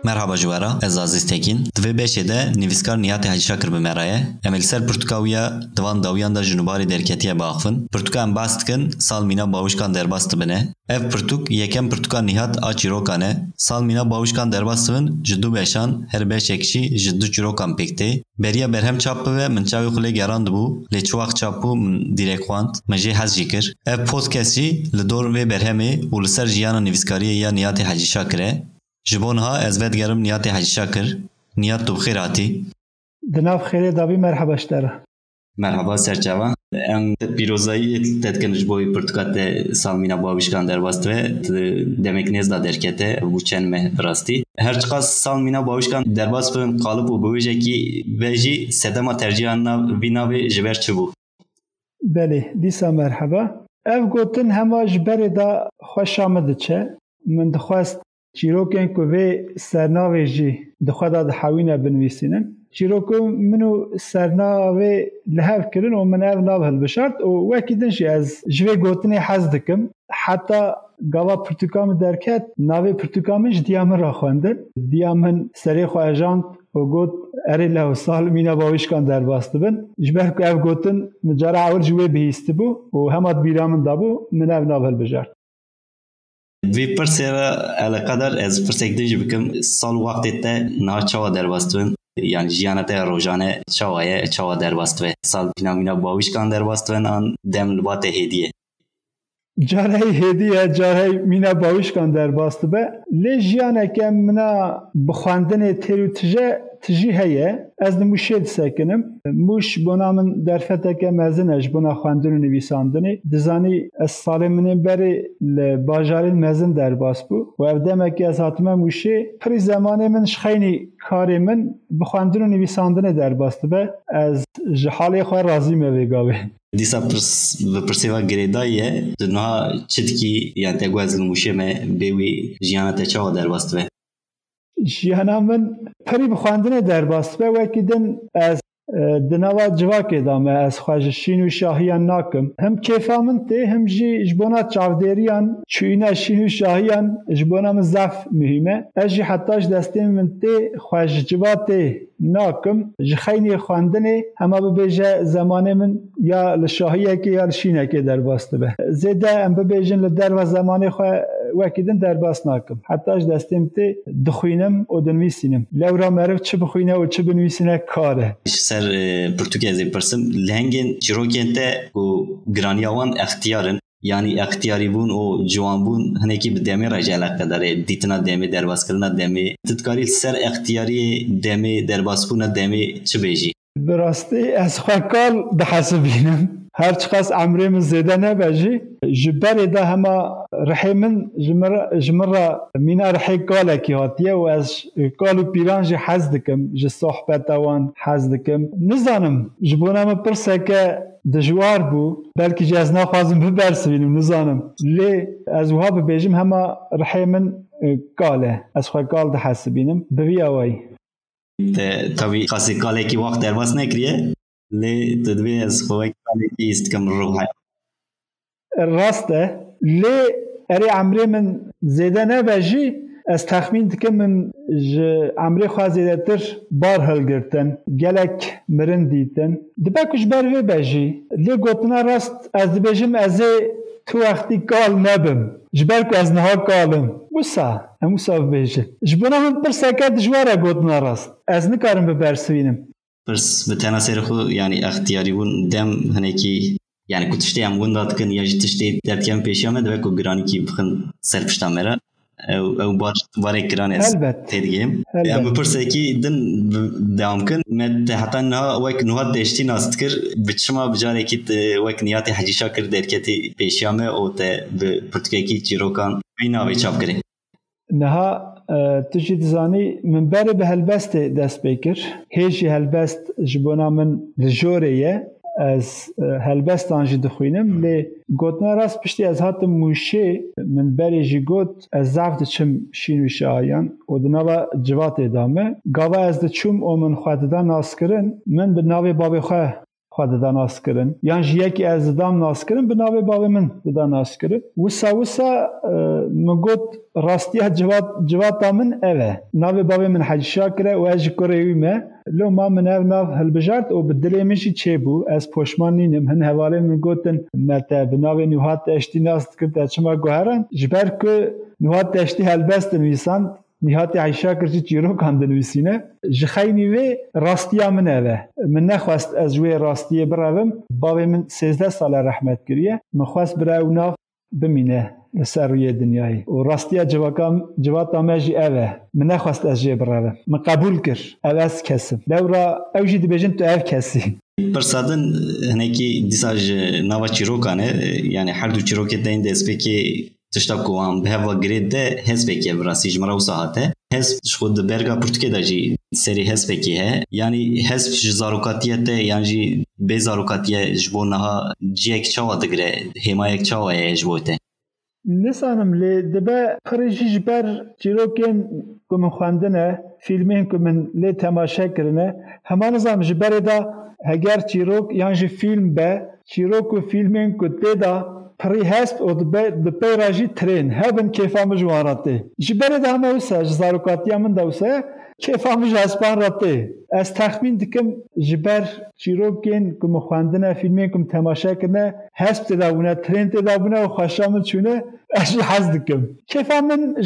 Merhaba jwara, ez Aziz Tekin. Divê beşê de nivîskar Nihat Hacı Şakir bi me re ye. Em li ser pirtûka divan dawiyan da ji nubarê derketiye biaxivin. Pirtûka em behs dikin salmîna bawişkan derbas dibine. Ev pirtûk yekem pirtûka Nihat a çîrokan e. Salmîna bawişkan derbas dibin ji du beşan her beşek jî ji du çîrokan pêk tê. Beriya berhem çap bibe min çavê xwe lê gerand bû. Lê çiwax çap bû min dîrek xwand. Min jê hez jî kir. Ev podcast jî li dor vê berhemê û li ser jiyana nivîskariyê ya Nihat Hacı Şakir e. Ji bo niha ez vedgerim Nihat Hacı Şakir. Nihat tu bixêr hatî. Di nav xêrê dabî merheba ji te re. Merhaba serçava. Em pîrozayî te dikin ji bo pirtûka te salmîna bawîşkan derbas dibe demek nêz da derkete bû çend meh bi rastî. Her çiqas salmîna bawîşkan derbas bibin qalib û bi wêjekî ve jî sedema tercihan vî navê ji ber çi bû? Belê, dîsa merheba. Ev gotin hema ji berê da xweşa min diçe. Min dixwest çîrokên ku vê sernavê jî dixwe da dihewîne binivîsînin. Çîrokên min û sernavê li hev kirin û min ev nav hilbişart û wekî din jî ez ji vê gotinê hez dikim. Heta gava pirtûka min derket, navê pirtûka min ji diya min re xwendin. Diya min serê xwe ejand û got erê lew salmîna bawîşkan derbas dibin. Ji ber ku ev gotin min cara ewil ji wê bihîstibû û hema bîra min dabû min ev nav hilbijart. Vê pirsê re eleqedar ez pirsek din jî bikim sal wextê te niha çawa derbas dibin? Yani jiyana te rojane çawa ye, çawa derbas dibe? Salmîna bawîşkan derbas dibin an dem li ba te hêdî Carey hêdî carey mîna bawîşkan derbas dibe. Lê jiyaneke mina bi xwendinê têr û tijî heye. Ez li Mûşê disekinim. Mûş bona min derfeteke mezin e ji bona xwendin û nivîsandinê. Dizanî ez salê min berê li bajarên mezin derbas bû. û ev demekî ez hatime Mûşê pirî zemanê min ji xeynî karê min bi xwendin û nivîsandinê derbas dibe. Ez ji halê xwe razî me vê gavê. Dîsa bi pirsêva girêdayî ye tu niha çi dikî yani te got ez li Mûşê me bê wî jiyana te çawa derbas dibe? Jiyana min pirî bi xwendinê derbas dibe wekî din ez di nava civakê da me ez xwe ji şîn û şahiyan nakim. Hem kêfa min tê hem jî ji bona çavdêriyan çûyîna şîn û şahiyan ji bona min zef muhîm e. Ez jî heta ji destê min tê xwe ji civatê nakim. Ji xeynî xwendinê hema bibêje zemanê min ya li şahiyekê ya li şînekê derbas dibe. Zêde em bibêjin li derve zemanê xwe wekî din derbas nakim. Heta ji destê min tê dixwînim û dinivîsînim. Lewra meriv çi bixwîne û çi binivîsîne kar e. Ser Portugezê pirsim li hengên çîrokên te û giraniya wan extiyarin yani extiyarîbûn û ciwanbûn hinekî bi demê re jî eleqedar e dîtina demê derbaskirina demê. Tu dikarî ser extiyariyê demê derbasbûna demê çi bêjî? Bi rastî ez xwe kal dihesibînim. Her çiqas emrê min zêde nebe jî ji berê de hema rihê min ji min re mîna rihê kalekî hatiye û ez kal û pîran jî hez dikim ji sohbeta wan hez dikim. Nizanim ji bona min pirseke dijwar bû belkî jî ez naxwazim bibersivînim nizanim. Lê ez wiha bibêjim hema rihê min kal e. Ez xwe kal dihesibînim bi vî awayî. Te tavî qasî kalekî wext derbas nekiriye? Lê tu divê ez xwe wekî kalekî îstikim ruha. Rast e. Lê erê emrê min zêde nebe jî ez texmîn dikim min ji emrê xwe zêdetir bar hilgirtin. Gelek mirin dîtin. Dibe ku ji ber vê be jî. Lê gotina rast ez dibêjim ez ê tu wextî kal nebim. Ji ber ku ez niha kalim. Wisa em wisa bibêjin. Ji bona min pirseke dijwar e gotina rast. Ez nikarim bibersivînim. Pirs bi tena serê xwe yani extiyarîbûn dem hinekî yani ku tiştê em wenda dikin ya jî tiştê derkevin pêşiya me dibe ku giranîkî bixin ser pişta me re. Ew barek giran ez tê digihim. Em bi pirsekî din dewam kin me te heta niha wek niha deştî nas dikir bi çima bicarekî wek Nihat Hacı Şakir derketî pêşiya me û te bi pirtûkekî çîrokan wî navê çap kirî. Niha tu jî dizanî min berê bi helbestê dest pê kir. Hê jî helbest ji bona min li jorê ye. Ez helbestan jî dixwînim lê gotina rast piştî ez hatim Mûşê min berê jî got ez zaf diçim şîn û şahiyan û di nava civatê da me. Gava ez diçûm û min xwe dida naskirin min bi navê babê xwe خو ددا ناس کرن یان جیکی از دام ناس کرن به ناوی باوی من ددا ناس کرن وسا مگوت راستیه جوات من اوه ناوی باوی من حج شاکره و اج کوریوی ما لو ما من اف ناف هلبجارت او بدلی مشی چه بو از پشمان نینم هن حواله من گوتن متا به ناوی نوحات اشتی ناس کرد اچما گوهرن جبر که نوحات اشتی هلبست نویسان نهاتی عیشا کرد چیرو کندن ویسینه جخینی و راستیا من اوه من نخواست از جوی راستیه بروم باوی من 13 سال رحمت کریه من خواست برای ناف بمینه لسر روی دنیای و راستیا جوات آمجی اوه من نخواست از جوی بروم من قبول کرد اوه از کسم دورا اوجی دی بجن تو اوه کسی پرسادن هنکی دیساج ناوا چیروکانه یعنی هر دو چیروکه دین دست که تشتاق کوام به هوا گرید ده حزب که براسی جمره و ساعته حزب خود برگا پرتکه داجی سری حزب کی ہے یعنی حزب زاروکاتیت یعنی جی به زاروکاتیه جبونها جیک چاوا دگره حمایت چاوا جبوته نسانم لی دبا پرجی جبر چیروکن که من خواندنه فیلمین که من لی تماشا کرنه همان نظام جبر دا هگر چیروک یعنی جی فیلم به چیروک و فیلمین که دیدا پری هست و دبی راجی ترین هبن کیفام جواناته جبر دا همه وسه زاروکاتیا من دا وسه کیفام جاسپان راته از تخمین دکم جبر چیروکین که مخواندنه فیلمین که تماشا کرنه هست تدابونه ترین تدابونه و خوشامل چونه اش حز دکم کیفام من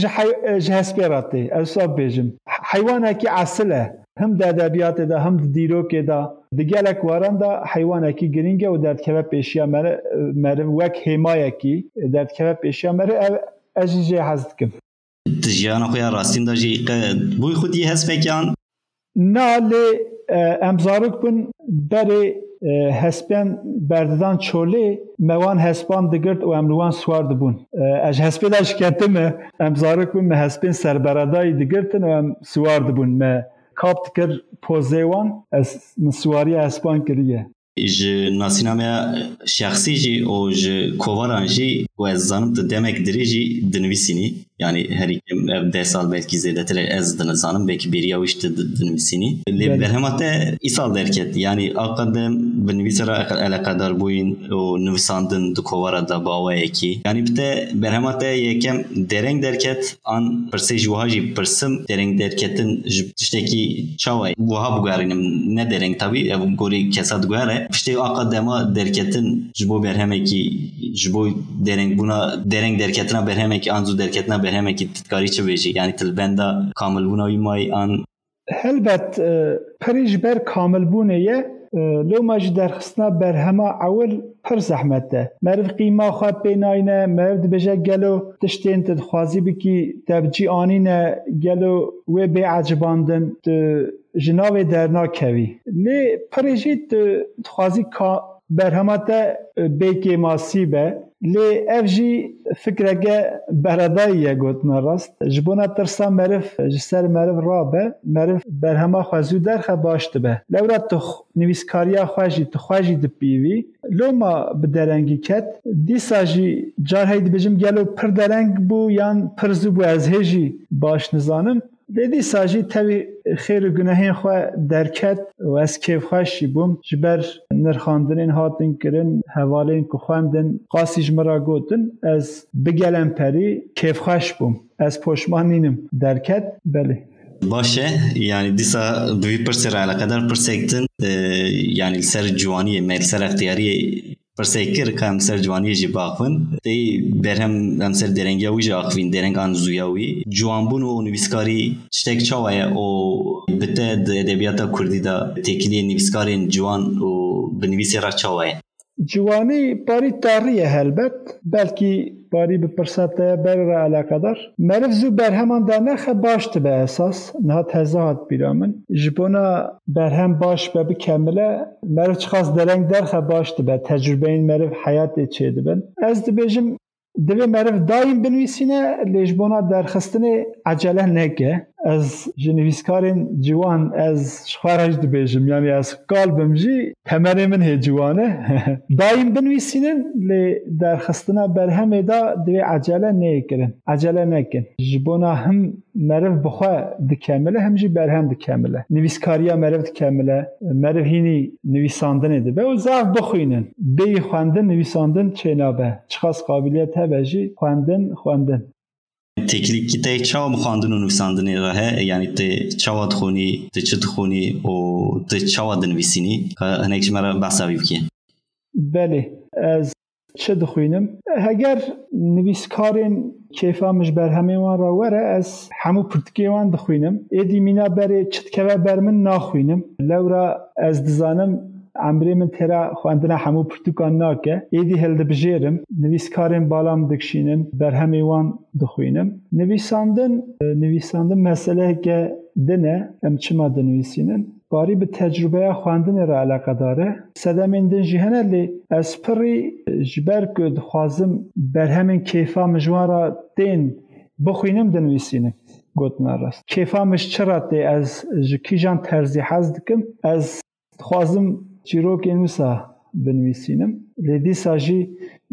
جهسپی راته از صاحب بیجم حیوانه که اصله هم د ادبیات ده هم د دیروک ده د گلک واران ده حیوانه کی گرینگه و د کبه پیشیا مره وک حمایه کی د کبه پیشیا مره اجیجه حزد کم تجیانا خویا راستین دا جی بوی خودی هست فکیان نه لی امزاروک بن بری هسپن برددان چولی موان هسپان دگرد و امروان سوار دبون اج هسپی دا شکتم امزاروک بن مه هسپن سربردای دگردن و ام سوار دبون مه کابت کر پوزیوان از سواری اسپان کریه ج ناسینامه شخصی جی او ج کوواران جی و از زانم دمک دری جی دنویسینی yani her iki 10 sal belki zedetir ezden zanım belki bir yavuştu dinmisini le berhemate isal derket yani akadem benvisara alakadar boyun o nüvisandın dukovara da bawayeki yani bite berhemate yekem dereng derket an persej vahaji persım dereng derketin işteki çavay vaha bugarinim ne dereng tabi gori kesad gare işte akadema derketin jbo berhemeki jbo dereng buna dereng derketine berhemeki anzu derketine برهمه که تدکاری چه بیشی یعنی تلبنده کامل بونایی مای آن هلبت پریج بر کامل بونه یه لو ماجی درخستنا برهمه اول پر زحمته مرد قیمه خواب بیناینه مرد بجه گلو تشتین تدخوازی بکی تبجی آنینه گلو و بی عجباندن جناوی درنا کوی لی پریجی تدخوازی برهمه بیکی ماسی به لی اف جی فکرگه براداییه گوتنا راست جبونا ترسا مرف جسر مرف رابه مرف برهما خوزو درخه باشته به لورا نویسکاریا خوشی دپیوی لو ما بدرنگی کت دیسا جی جار هید بجم گلو پر درنگ بو یان پرزو بو از هجی باش نزانم بدی ساجی تاوی خیر و گناهین خواه درکت و از کیف خوشی بوم جبر نرخاندنین هاتن کرن حوالین که خواندن قاسی جمرا گوتن از بگلم پری کیف خوش بوم از پشمانینم درکت بله باشه yani disa bir persera alakadar persektin yani ser juaniye mel ser ihtiyariye persekir kam ser juaniye jibaqın te berhem am ser derengawi jaqvin dereng an zuyawi juanbun o nüviskari ştek çavaya o bite edebiyata kurdida tekili nüviskarin juan o benvisera çavaya جوانی باری تاریه هلبت بلکی باری بپرساته بر را علاقدار مرف زو برهمان دانخه باشت به اساس نهات هزاعت بیرامن جبونا برهم باش به بکمله مرف چخواست درنگ درخه باشت به تجربه این مرف حیات چه دبن از دبیجم دوی مرف دایم بنویسینه لیجبونا درخستن عجله نگه از جنویسکارین جوان از شخارج دبیجم یعنی از قلبم جی تمر من هی جوانه دایم بنویسینن لی در خستنا برهم دا دوی عجله نیکرن عجله نکن جبونا هم مرف بخواه دکمله هم جی برهم دکمله نویسکاریا مرف دکمله مرف هینی نویساندنه ده به و زاف بخوینن بی خواندن نویساندن چه نابه چخواست قابلیت هبه جی خواندن تکنیکی ته چاو مخواندن و نویساندن راه یعنی ته چاو دخونی ته چه دخونی و ته چاو دنویسینی هنگش مرا بحثاوی بکی بله از چه دخوینم اگر نویسکارین کیفامش بر همه وان را وره از همو پرتکی وان دخوینم ایدی مینا بره چتکوه بر من ناخوینم لورا از دزانم عمری من ترا خواندنا همو پرتوکان ناکه ایدی هلده بجیرم نویسکارین بالام دکشینن بر همه وان دخوینم نویساندن مسئله که دنه ام چما دنویسینن باری به تجربه خواندن را علاقه داره سدمین دن جهنه لی از پری جبر کد خوازم بر همین کیفا مجوان را دین بخوینم دنویسینم گوتنا راست کیفامش چرا تی از کیجان ترزی حز دکم از خوازم چیروک نوسا بنویسینم لیدی ساجی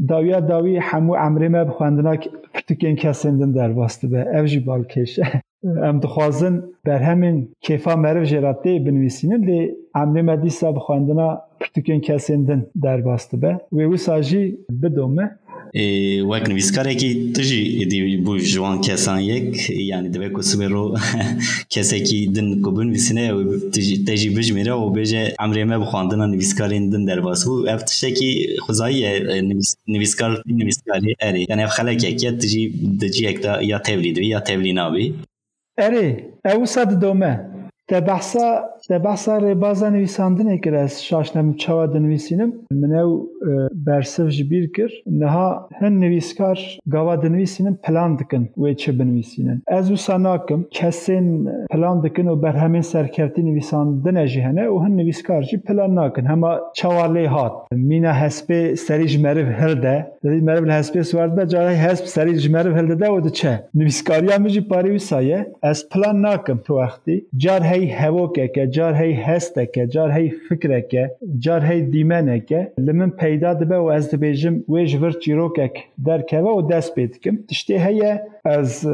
داوی همو عمری ما بخواندنا پرتوکین کسندن در واسطه به اوجی بالکشه ام دخوازن بر همین کیفا مرف جراتی بنویسینن لی عمری ما دیسا بخواندنا پرتوکین کسندن در واسطه به و ساجی بدومه وقت نویسکاره که تجی دی بو جوان کسان یک یعنی دوی کسبه رو کسی که دن کبون ویسینه و تجی بجمیره و بیجه عمری ما بخواندن نویسکارین دن در باس و افتشه که خوزایی نویسکاری اری یعنی خلقه که تجی دجی اکتا یا تولید یا تولینابی اری او صد دومه ده بحثا ربازا نویساندنه کر از شاشنم چاوا دنویسینم منو برسف جبیر کر نها هن نویسکار گاوا دنویسینم پلان دکن و چه بنویسینن از او ساناکم کسین پلان دکن و بر همین سرکرتی نویساندنه جهنه و هن نویسکار جی پلان ناکن هما چوالی هات مینا حسب سریج مرف هلده مرف حسب سوارد به جای حسب سریج مرف هلده ده و ده چه نویسکاری هم جی پاری ویسایه از پلان ناکم تو وقتی جار هی هوکه که جار هی هسته که جار هی فکره که جار هی دیمنه که لمن پیدا دبه و از دبیجم ویج ور چیروکک در که و دست بید کم تشتی هیه از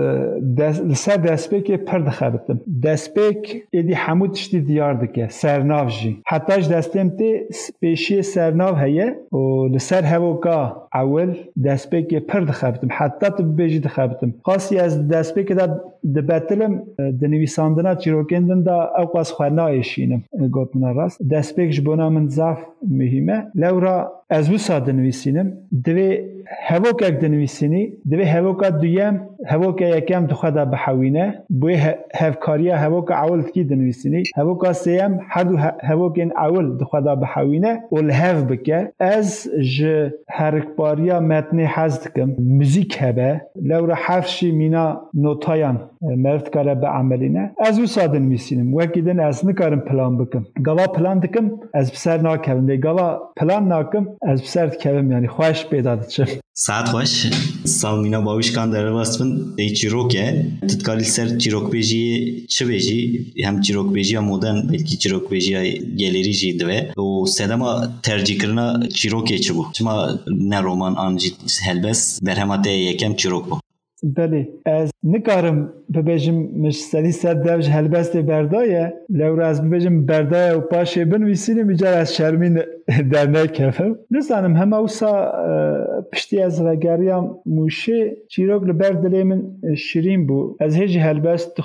لسر دست بیک پر دخبتم دست بیک ایدی حمود تشتی دیار دکه سرناو جی حتیش دستیم تی پیشی سرناو هیه و لسر هوکا اول دست بیک پر دخبتم حتی تو بیجی دخبتم خاصی از دست بیک دا دبتلم دنویساندنا چیروکندن دا اوقاس خوانایشینم گوتنا راست دست بیک جبونا من زاف مهمه لورا از او ساده نویسینم دوی هوکک دنویسینی دوی هوکا دویم هوکا یکم دخدا بحوینه بوی هفکاریا هوکا اول کی دنویسینی هوکا سیم هر دو هوکین اول دخدا بحوینه ول هف بکه از ج هرکباریا متن حزدکم موزیک هبه لورا حرفشی مینا نوتایان مرد کاره به عملینه از او ساده نویسینم وکیدن از نکارم پلان بکم گوا پلان دکم از بسر ناکم دی گوا پلان ناکم از بسر کم یعنی خوش پیدا دچم ساعت خوش سالمینا باوش کان در واسطن ای چیروکه تتکالی سر چیروک بیجی چه بیجی هم چیروک بیجی مدرن بلکی چیروک بیجی گالری جی دوه و سدما ترجیح کردن چیروکه چه بو چما نه رمان آنجی هلبس برهمات یکم چیروک بو بله از نکارم ببیجم مشتری سر دوش هلبست بردایه لورا از ببیجم بردایه و پاشه بنویسینم ایجار از شرمین در نکفم نزانم همه اوسا پشتی از وگریم موشه چیروک لبر دلی من شیرین بو از هیچ هلبست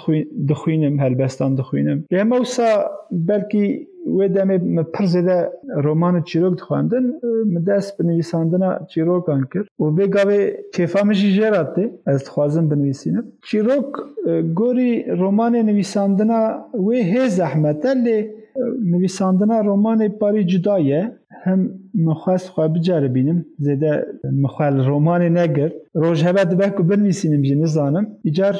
دخوینم هلبستان دخوینم همه اوسا بلکی و دم پرزده رمان چیروک دخواندن مدست بنویساندن چیروکان کرد و بگاوه کیفامشی جراته از خوازم بنویسینم چیروک گوری رمان نویساندن و هی زحمته لی نویساندن رمان پاری جدایه هم مخواست خواه بجاره بینم زیده مخواه رمان نگر روجهبه دبه که بنویسینم جی نزانم ایجار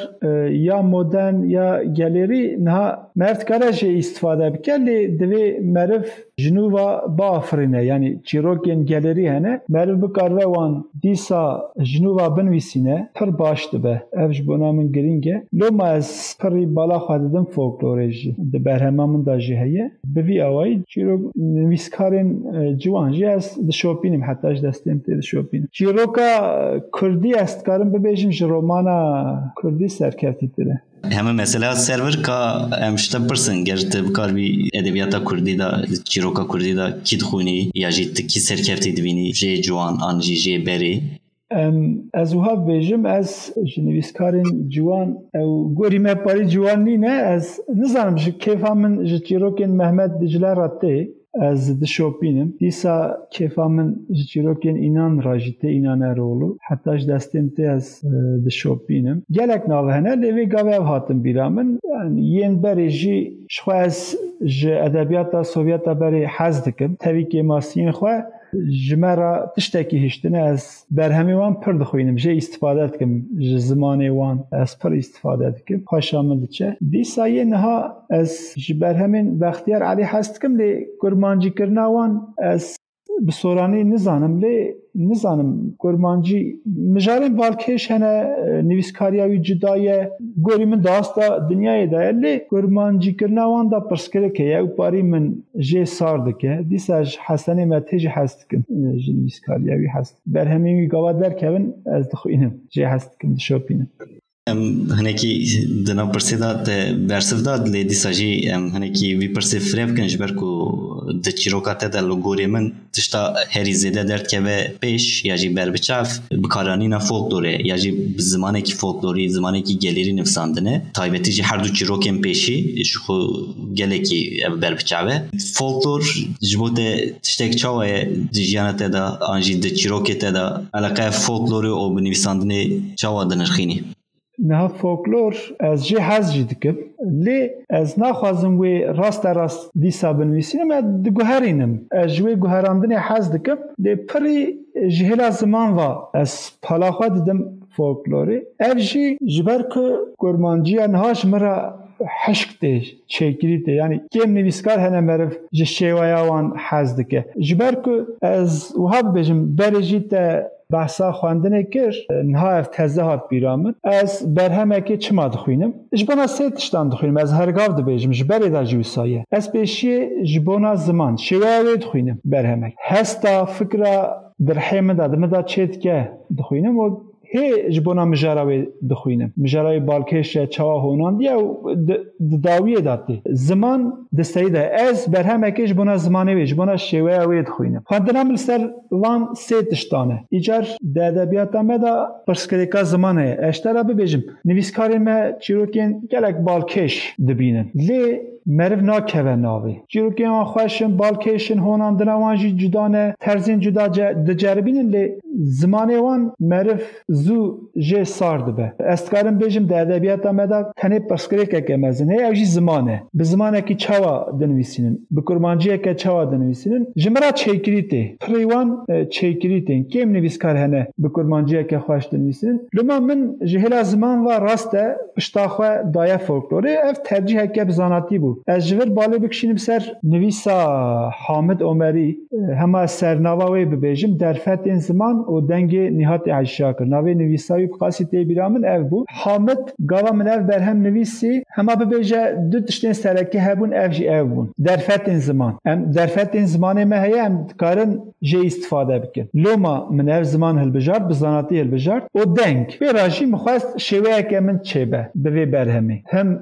یا مدرن یا گالری نه مرد کاره جی استفاده بکن لی دوی مرف جنوبا بافرینه یعنی چیروکین گالری هنه مرف بکاره وان دیسا جنوبا بنویسینه پر باش دبه افش بنا من گرینگه لو ما از پری بالا خواهدم فولکلوره جی ده برهمه من دا جی هیه بوی آوائی چیروک نویسکارین جوان جی از دشوپینیم حتی اش دستیم تی دشوپینیم چیروکا کردی است کارم ببیجیم جی رومانا کردی سرکفتی تره همه مثلا سرور که امشته پرسن گرت بکار بی ادبیاتا کردی دا چیروکا کردی دا کی دخونی یا جی کی سرکفتی دبینی جی جوان آنجی جی بری از وها بیجم از نویسکارین جوان او گوری ما پاری جوان نینه از نزانم کیف من چیروکین محمد دجله راته از دشوپینم دیسا کیفا من چیروکین اینان راجته اینان رولو حتیش دستیم تی از دشوپینم گلک ناوهنه لیوی گاوه هاتم بیرامن یین بری جی شخوا از ادبیاتا سوویتا بری حز دکم تاوی که ماسین خوا جمرا تشتکی هشتنه از برهمی وان پر دخوینم جه استفاده دکم جه زمانی وان از پر استفاده دکم خوش آمده چه دیسا یه نها از جه برهمین وقتیار علی هست کم لی گرمانجی کرنا وان از بسورانی نزانم گرمانجی مجارم بالکش هنه نویسکاریاوی جدایه گوری من داستا دنیای دایه لی گرمانجی کرنا وان دا پرسکره که یو پاری من جه سارده که دیسا حسنی متیجی هست کم جه نویسکاریاوی هست برهمیوی گواد در کون از دخوینم جه هست کم دشوپینم هنکی دنا پرسیدات برسف داد لی دیساجی هنکی وی پرسف فریب کنج برکو د چیروکات دا لوگوری من تشتا هری زیده درد که به پیش یا جی بر بچاف بکارانی نا فولکلوره یا جی زمانه کی فولکلوری زمانه کی گلیری نفساندنه تایبتی جی هر دو چیروکن پیشی شخو گله کی بر بچاوه فولکلور جبوت تشتک چاوه جیانت دا آنجی د چیروکت دا علاقه فولکلوری او بنویساندنه چاوه دنرخینی نه فولکلور از جه هز جی دکم لی از نخوازم وی راست دیسا بنویسینم دگوهرینم از جوی گوهراندنی هز دکم لی پری جهلا زمان و از پالاخوا دیدم فولکلوری اف جی جبر که گرمانجی انهاش مرا حشکته چیکریته یعنی کم نویسکار هنه مرف جه شیوایاوان هز دکه جبر که از وها ببیجم برجیت بحثا خواندنه کر نها اف تزه هات بیرامن از برهمه که چما دخوینم جبانا سه تشتان دخوینم از هرگاف دبیجم جبری دا جویسایه از پیشی جبانا زمان شویه دخوینم برهمه هستا فکره در حیمه دادمه دا چید که دخوینم و هی جبونا مجاراوی دخوینم مجاراوی بالکش چوا هونان دیا و داویه داتی زمان دستایی ده از برهمه که جبونا زمانه وی جبونا شیوه وی دخوینم خواندنم لسر وان سه تشتانه ایجار ده ادبیاتا ما دا پرسکریکا زمانه اشترا ببیجم نویسکاری ما چیروکین گلک بالکش دبینن لی مرف ناکوه ناوی چیروکین وان خوشن بالکشن هونان دنوانجی جدانه ترزین جدا دجربینن لی زمانه وان مرف زو جه سارد به استکارم بیجم ده ادبیاتا مدا تنه پرسکریکه که مزن هی اوجی زمانه به زمانه که چوا دنویسینن به کرمانجیه که چوا دنویسینن جمرا چیکریته پریوان چیکریتن کم نویسکار هنه به کرمانجیه که خوش دنویسینن لما من جهلا زمان و راسته پشتاخوه دایه فولکلوره اف ترجیح که بزاناتی بود از جور بالا بکشینم سر نویسا حامد عمری همه سرناوی ببیجم در فتن زمان و دنگ نهات عشاق ناوی نویسایی بقاسی تی بیرامن اف بو حامد گاوا من اف برهم نویسی همه ببیجه دو تشتین سرکی هبون اف جی اف بون در فتن زمان در فتن زمان ما هی ام کارن جه استفاده بکن لوما من اف زمان هل بجارد بزاناتی هل بجارد و دنگ به راجی مخواست شویه که من چه به به برهمی هم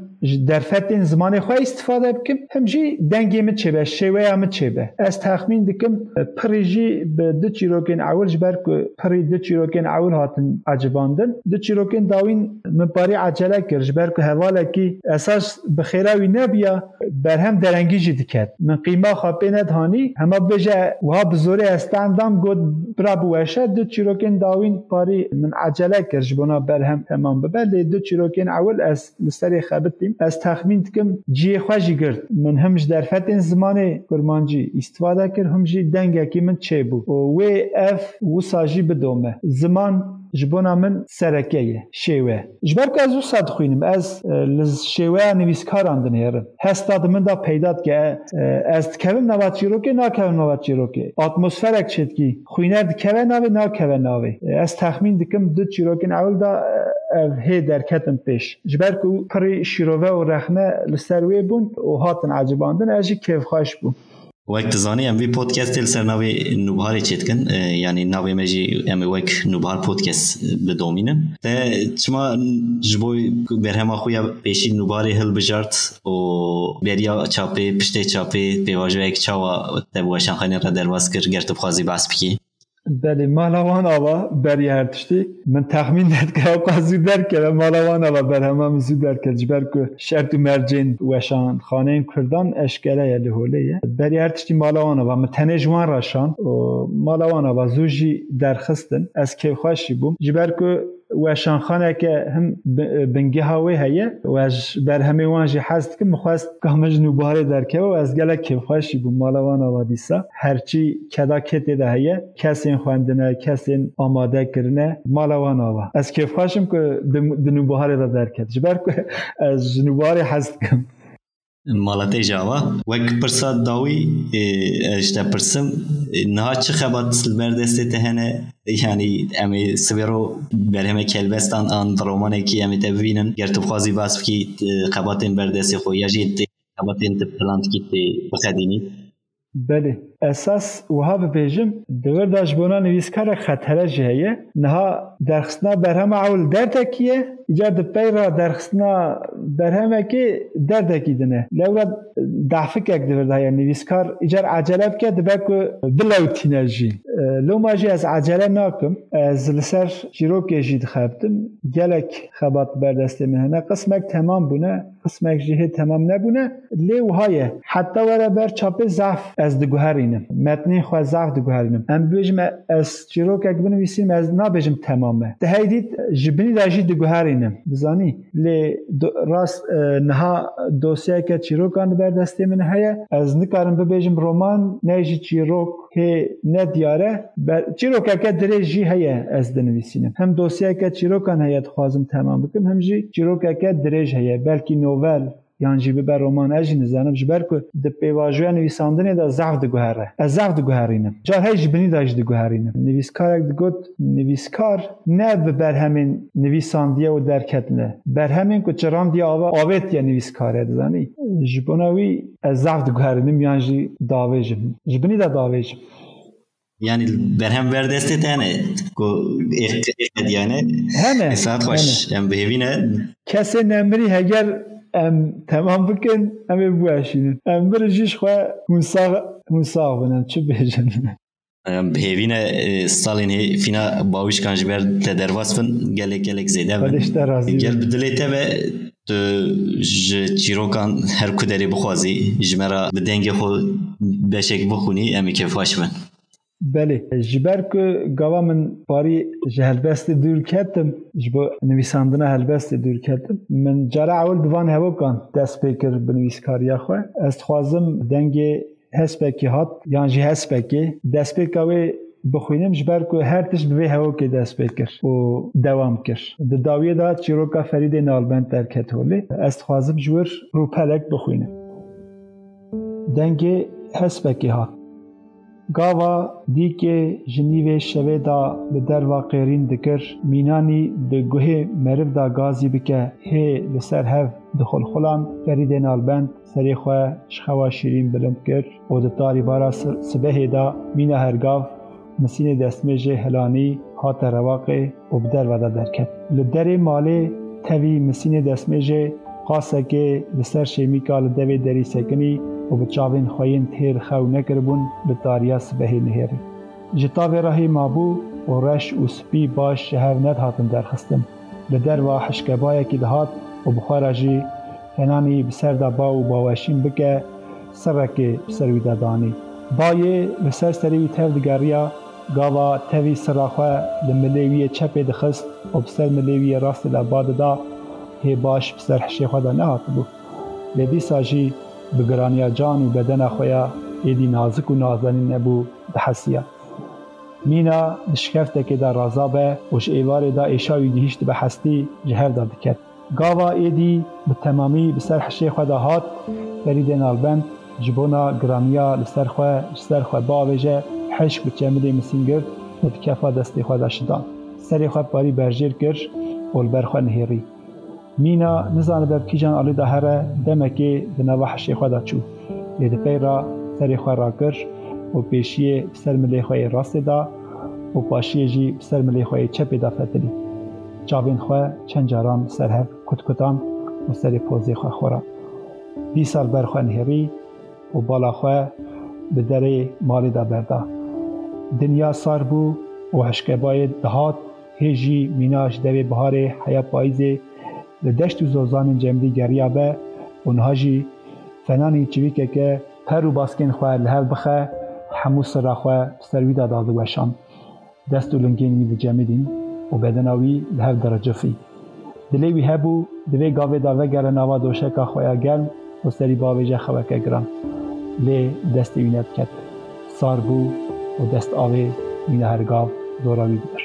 در فتن زمان خواه استفاده بکم هم جی دنگی من چه به شویه هم چه به از تخمین دکم پریجی به دو چیروکین اول جبر که پری دو چیروکین اول هاتن عجباندن دو چیروکین داوین من پاری عجله کرد جبر که حواله کی اساس بخیراوی نبیا برهم درنگی جی دکت من قیمه خوابه ندهانی همه بجه وها بزوری استندام گود برابو وشه دو چیروکین داوین پاری من عجله کرد جبونا برهم تمام ببرد دو چیروکین اول از لسری خبتیم از تخمین دکم جی خوشی گرد من همش در فتن زمان کرمانجی استفاده کرد همجی دنگه کی من چه بو و اف و ساجی بدومه زمان جبونا من سرکیه شیوه جبرک از او صد خوینم از شیوه نویسکاران دنیارم هستاد من دا پیداد که از کم نوات چیروکه نا کم نوات چیروکه اتمسفرک چید کی خوینر دکوه ناوی نا کوه ناوی از تخمین دکم دو چیروکن اول دا هی درکتم پیش جبرک او پری شیروه و رخنه لسروی بون و هاتن عجباندن ازی کیف خواهش بون وقت زانی ام وی پودکست تل سر ناوی نوبهاری چیت کن یعنی ناوی مجی ام وقت نوبهار پودکست بدومینن ده چما جبوی برهما خویا پیشی نوبهاری هل بجارت و بریا چاپی پشته چاپی پیواجو یک چاوا تبوشان خانی را درواز کر گرت بخوازی بس بکی بله مالوان آوا بری هرتشتی من تخمین داد که قاضی در کرد مالوان آوا بر همه زود در کرد جبر که شرط مرجین وشان خانه کردان اشکاله یلی هولیه بری هرتشتی مالوان آوا متنه جوان راشان و مالوان آوا زوجی درخستن از که خوشی بوم جبر که وشان خانه که هم بنگه هاوی هیه و از بر همه وانجی حست که مخواست کامج نوباره در که و از گله که خوشی بوم مالوان آوا دیسا هرچی کدا کتی ده هیه کسی خواندنه کسی آماده کرنه مالوان آوا از که خوشم که نوباره را در کرد جبر که از نوباره حست کم مالته جاوا وقت پرساد داوی اجتا پرسم نه چه خبر سلبر دسته تهنه یعنی امی سویرو برهم کلبستان آن رومانه کی امی تبینن گرتو خوازی واسف کی خباتین بردسته خو یجید خباتین پلانت کی بخدینی بله اساس وها ببیجم دور داش بونا نویسکار خطره جهیه نها درخستنا برهم اول دردکیه ایجاد پیرا درخستنا برهم که دردکی دنه لو دعفک اک دور دایا نویسکار ایجار عجله بکه دبکو بلاوتی نجی لو ماجی از عجله ناکم از لسر جیروکی جید خبتم گلک خبات بردسته مهنه قسمک تمام بونه قسمک جهه تمام نبونه لیو های حتی وره بر چاپ ضعف از دگوهرینم متنی خواه ضعف دگوهرینم ام بیجم از جیروک اک بنویسیم از نابیجم تمامه ده هیدید جبنی داجی دگوهرینم بزانی لی راست نها دوسیه که جیروکان بردسته منه هیا از نکارم ببیجم رومان نیجی جیروک که ندیاره چیروک که درجی هیا از دنویسینم هم دوسیه که چیروکان هیا خوازم تمام بکم هم جی چیروک که درج هیا بلکی نوول یان جی بر رمان اجی نزانم جبر کو د پیواژو نویساندن دا ضعف د گوهره از ضعف د گوهرینم جار هیچ بنی داش د گوهرینم نویسکار د گوت نویسکار نه بر همین نویساندیه و درکتنه بر همین کو چرام دی آوت یا نویسکاره دزانی جبوناوی از ضعف د گوهرینم یان جی داویجم جبنی دا داویجم یعنی برهم بردسته تنه کو اقتدیانه همه ساعت خوش ام بهوینه کسی نمری هگر ام تمام بکن ام بواشین ام برجیش خواه منساق بنام چه بیجن بهوینه سالینه فینا باوش کانج بر تدرواز فن گلک زیده بن گل بدلیته و چیروکان هر کدری بخوازی جمرا بدنگ خو بشک بخونی امی که فاش بن بله جبر که گاوا من باری جهلبست دور کردم جبو نویساندن هلبست دور کردم من جرا اول دوان هوا کن دست پیکر بنویسکاری خواه از خوازم دنگ هسپکی هات یعنی هسپکی دست پیکاوی بخوینم جبر که هر تش دوی هوا که دست پیکر و دوام کر د داویه دا چیروکا فرید نالبند در کتولی از خوازم جور رو پلک بخوینم دنگ هسپکی هات گاوا دی که جنیو شوه دا به در واقعین دکر مینانی ده گوه مرف دا گازی بکه هی لسر هف دخل خلان فرید نالبند سری خواه شخوا شیرین بلند کر و ده تاری بارا سبه دا مینا هرگاف مسین دستمیج هلانی هات رواقع و بدر ودا درکت لدر ماله تاوی مسین دستمیج خاصه که لسر شیمیکا لدوی دری سکنی و بچاوین خوین تیر خو نکربون به تاریاس به نهره جتاب راهی مابو و رش و سپی باش شهر ند هاتن درخستن لدر و حشکبای که دهات و بخارجی هنانی بسر دا با و باوشین بکه سرک سروی دادانی بایه بسر سروی تر دگریا گاوا تاوی سراخوه لملیوی چپ دخست و بسر ملیوی راست لباد دا هی باش بسر حشی خدا نهات بو لدی ساجی بگرانیا جان و بدن خویا ایدی نازک و نازنین نبو دحسیا مینا نشکفته که در رازابه وش ایواره دا ایشاوی گهیشت به حستی جهر دا دکت. گاوا ایدی به تمامی بسر حشی خود هات برید نالبند جبونا گرانیا لسر خود باویجه حشک بچه ملی مسین گرد و دکفا دستی خود شدان. سری خود باری برجیر گر و البر خود نهیری. مینا نزانه بب کیجان آلی دا هره دمکی دنوا حشی خود چو. لیده پی را سری خود را گر و پیشی بسر ملی خود راست دا و پاشی جی بسر ملی خود چپی دا فتلی. چاوین خود چند جاران سر هف کتکتان و سری پوزی خود خورا. 20 سال بر خود نهیری و بالا خود به دره مالی دا بردا. دنیا سار بو و حشکه باید دهات هجی میناش دوی بهار حیا پاییزه لدشت و زوزان جمدی گریا به اونها جی فنانی چویکه که پر و باسکین خواه لحل بخه همو سر خواه سرویدا دادو بشان دست و لنگین میده جمدین و بدناوی لحل درجه فی دلیوی هبو دوی گاوه داوه گره نوا دوشکا خواه گرم و سری باویجه خواه گران لی دست وینت کت سار بو و دست آوه مینه هر گاو دوراوی در